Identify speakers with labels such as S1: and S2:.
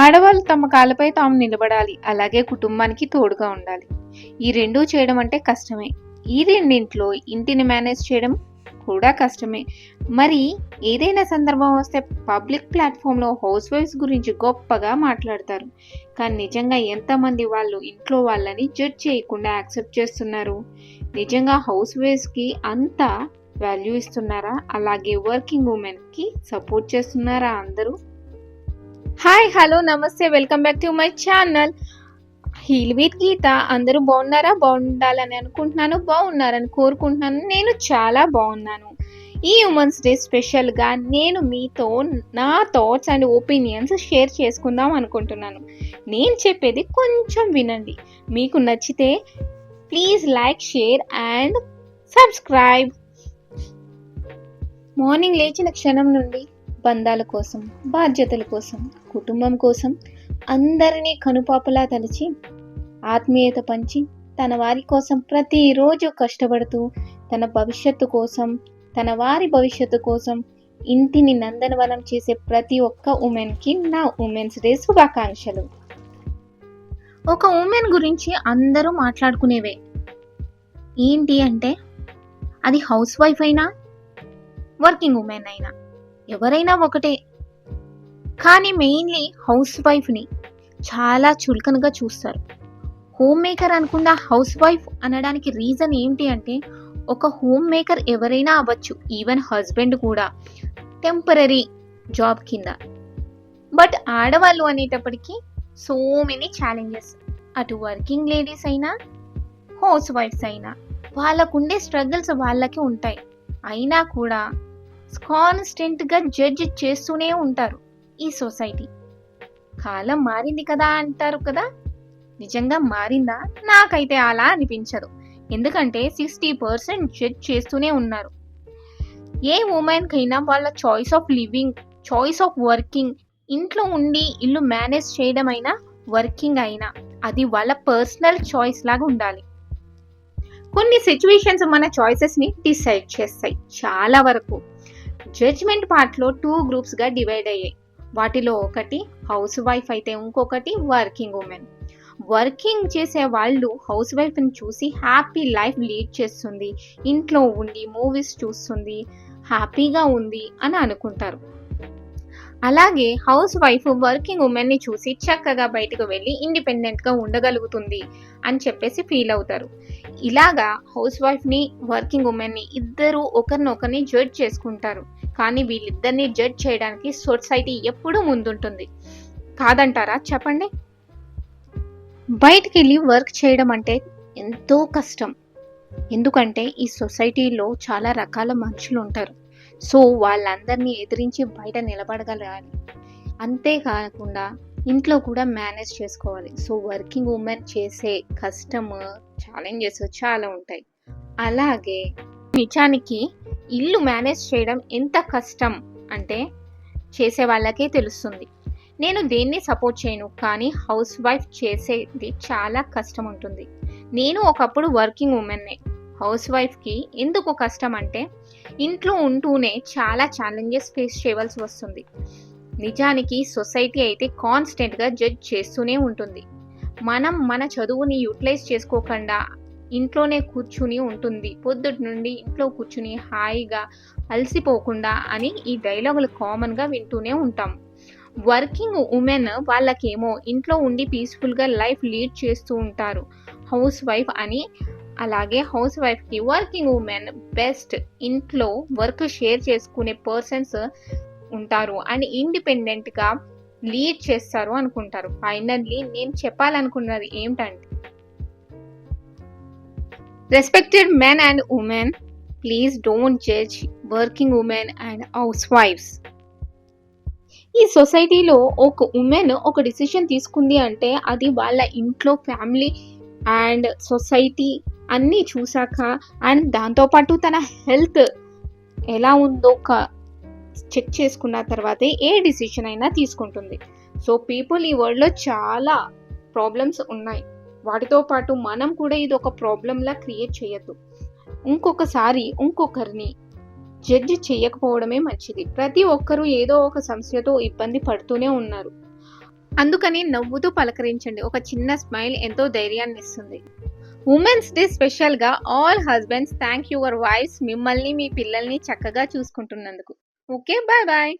S1: ఆడవాళ్ళు తమ కాళ్ళపై తాము నిలబడాలి. అలాగే కుటుంబానికి తోడుగా ఉండాలి. ఈ రెండూ చేయడం అంటే కష్టమే. ఈ రెండింట్లో ఇంటిని మేనేజ్ చేయడం కూడా కష్టమే. మరి ఏదైనా సందర్భం వస్తే పబ్లిక్ ప్లాట్ఫామ్లో హౌస్ వైఫ్స్ గురించి గొప్పగా మాట్లాడతారు. కానీ నిజంగా ఎంతమంది వాళ్ళు ఇంట్లో వాళ్ళని జడ్జ్ చేయకుండా యాక్సెప్ట్ చేస్తున్నారు? నిజంగా హౌస్ వైఫ్స్కి అంత వాల్యూ ఇస్తున్నారా? అలాగే వర్కింగ్ ఉమెన్కి సపోర్ట్ చేస్తున్నారా అందరూ? హాయ్ హలో నమస్తే, welcome back to my channel heal with Geetha. అందరూ బాగున్నారా? బాగుండాలని అనుకుంటున్నాను, బాగున్నారని కోరుకుంటున్నాను. నేను చాలా బాగున్నాను. ఈ ఉమెన్స్ డే స్పెషల్గా నేను మీతో నా థాట్స్ అండ్ ఒపీనియన్స్ షేర్ చేసుకుందాం అనుకుంటున్నాను. నేను చెప్పేది కొంచెం వినండి. మీకు నచ్చితే please like, share and subscribe. Morning లేచిన క్షణం నుండి బంధాల కోసం, బాధ్యతల కోసం, కుటుంబం కోసం అందరినీ కనుపాపలా తలిచి ఆత్మీయత పంచి తన వారి కోసం ప్రతిరోజు కష్టపడుతూ తన భవిష్యత్తు కోసం, తన వారి భవిష్యత్తు కోసం ఇంటిని నందనవనం చేసే ప్రతి ఒక్క ఉమెన్కి నా ఉమెన్స్ డే శుభాకాంక్షలు. ఒక ఉమెన్ గురించి అందరూ మాట్లాడుకునేవే ఏంటి అంటే అది హౌస్ వైఫ్ అయినా వర్కింగ్ ఉమెన్ అయినా ఎవరైనా ఒకటే. కానీ మెయిన్లీ హౌస్ వైఫ్ని చాలా చులకనగా చూస్తారు. హోమ్ మేకర్ అనుకున్న హౌస్ వైఫ్ అనడానికి రీజన్ ఏంటి అంటే ఒక హోమ్ మేకర్ ఎవరైనా అవ్వచ్చు, ఈవెన్ హస్బెండ్ కూడా టెంపరీ జాబ్ కింద. బట్ ఆడవాళ్ళు అనేటప్పటికీ సో మెనీ ఛాలెంజెస్. అటు వర్కింగ్ లేడీస్ అయినా హౌస్ వైఫ్స్ అయినా వాళ్ళకుండే స్ట్రగుల్స్ వాళ్ళకి ఉంటాయి. అయినా కూడా కాన్స్టెంట్గా జడ్జ్ చేస్తూనే ఉంటారు ఈ సొసైటీ. కాలం మారింది కదా అంటారు కదా, నిజంగా మారిందా? నాకైతే అలా అనిపించదు. ఎందుకంటే 60% జడ్జ్ చేస్తూనే ఉన్నారు. ఏ ఉమెన్కైనా వాళ్ళ choice of living, choice of working, ఇంట్లో ఉండి ఇల్లు మేనేజ్ చేయడం అయినా వర్కింగ్ అయినా అది వాళ్ళ పర్సనల్ చాయిస్ లాగా ఉండాలి. కొన్ని సిచ్యువేషన్స్ మన చాయిసెస్ని డిసైడ్ చేస్తాయి. చాలా వరకు జడ్జ్మెంట్ పార్ట్లో 2 గ్రూప్స్గా డివైడ్ అయ్యాయి. వాటిలో ఒకటి హౌస్ వైఫ్ అయితే ఇంకొకటి వర్కింగ్ ఉమెన్. వర్కింగ్ చేసే వాళ్ళు హౌస్ వైఫ్ని చూసి హ్యాపీ లైఫ్ లీడ్ చేస్తుంది, ఇంట్లో ఉండి మూవీస్ చూస్తుంది, హ్యాపీగా ఉంది అని అనుకుంటారు. అలాగే హౌస్ వైఫ్ వర్కింగ్ ఉమెన్ని చూసి చక్కగా బయటకు వెళ్ళి ఇండిపెండెంట్గా ఉండగలుగుతుంది అని చెప్పేసి ఫీల్ అవుతారు. ఇలాగా హౌస్ వైఫ్ని వర్కింగ్ ఉమెన్ని ఇద్దరు ఒకరినొకరిని జడ్జ్ చేసుకుంటారు. కానీ వీళ్ళిద్దరిని జడ్జ్ చేయడానికి సొసైటీ ఎప్పుడూ ముందుంటుంది. కాదంటారా? చెప్పండి. బయటికి వెళ్ళి వర్క్ చేయడం అంటే ఎంతో కష్టం. ఎందుకంటే ఈ సొసైటీలో చాలా రకాల మనుషులు ఉంటారు. సో వాళ్ళందరినీ ఎదిరించి బయట నిలబడగలగాలి. అంతేకాకుండా ఇంట్లో కూడా మేనేజ్ చేసుకోవాలి. సో వర్కింగ్ ఉమెన్ చేసే కష్టం, ఛాలెంజెస్ చాలా ఉంటాయి. అలాగే నిజానికి ఇల్లు మేనేజ్ చేయడం ఎంత కష్టం అంటే చేసే వాళ్ళకే తెలుస్తుంది. నేను దేన్ని సపోర్ట్ చేయను, కానీ హౌస్ వైఫ్ చేసేది చాలా కష్టం ఉంటుంది. నేను ఒకప్పుడు వర్కింగ్ ఉమెన్నే. హౌస్ వైఫ్కి ఎందుకు కష్టం అంటే ఇంట్లో ఉంటూనే చాలా ఛాలెంజెస్ ఫేస్ చేయవలసి వస్తుంది. నిజానికి సొసైటీ అయితే కాన్స్టెంట్గా జడ్జ్ చేస్తూనే ఉంటుంది. మనం మన చదువుని యూటిలైజ్ చేసుకోకుండా ఇంట్లోనే కూర్చుని ఉంటుంది. పొద్దుటి నుండి ఇంట్లో కూర్చుని హాయిగా అలసిపోకుండా అని ఈ డైలాగులు కామన్గా వింటూనే ఉంటాం. వర్కింగ్ ఉమెన్ వాళ్ళకేమో ఇంట్లో ఉండి పీస్ఫుల్గా లైఫ్ లీడ్ చేస్తూ ఉంటారు హౌస్ వైఫ్ అని. అలాగే హౌస్ వైఫ్కి వర్కింగ్ ఉమెన్ బెస్ట్, ఇంట్లో వర్క్ షేర్ చేసుకునే పర్సన్స్ ఉంటారు అండ్ ఇండిపెండెంట్గా లీడ్ చేస్తారు అనుకుంటారు. ఫైనల్లీ నేను చెప్పాలనుకున్నది ఏమిటంటే respected men and women, please don't judge working women and housewives. ఈ సొసైటీలో ఒక ఉమెన్ ఒక డిసిషన్ తీసుకుంది అంటే అది వాళ్ళ ఇంట్లో ఫ్యామిలీ అండ్ సొసైటీ అన్నీ చూసాక అండ్ దాంతోపాటు తన హెల్త్ ఎలా ఉందో చెక్ చేసుకున్న తర్వాతే ఏ డిసిషన్ అయినా తీసుకుంటుంది. సో పీపుల్ ఈ వరల్డ్లో చాలా ప్రాబ్లమ్స్ ఉన్నాయి. వాటితో పాటు మనం కూడా ఇది ఒక ప్రాబ్లంలా క్రియేట్ చేయొద్దు. ఇంకొకరిని జడ్జి చేయకపోవడమే మంచిది. ప్రతి ఒక్కరూ ఏదో ఒక సమస్యతో ఇబ్బంది పడుతూనే ఉన్నారు. అందుకని నవ్వుతూ పలకరించండి. ఒక చిన్న స్మైల్ ఎంతో ధైర్యాన్ని ఇస్తుంది. ఉమెన్స్ డే స్పెషల్‌గా all husbands thank your wives మిమ్మల్ని, మీ పిల్లల్ని చక్కగా చూసుకుంటున్నందుకు. ఓకే. Bye bye.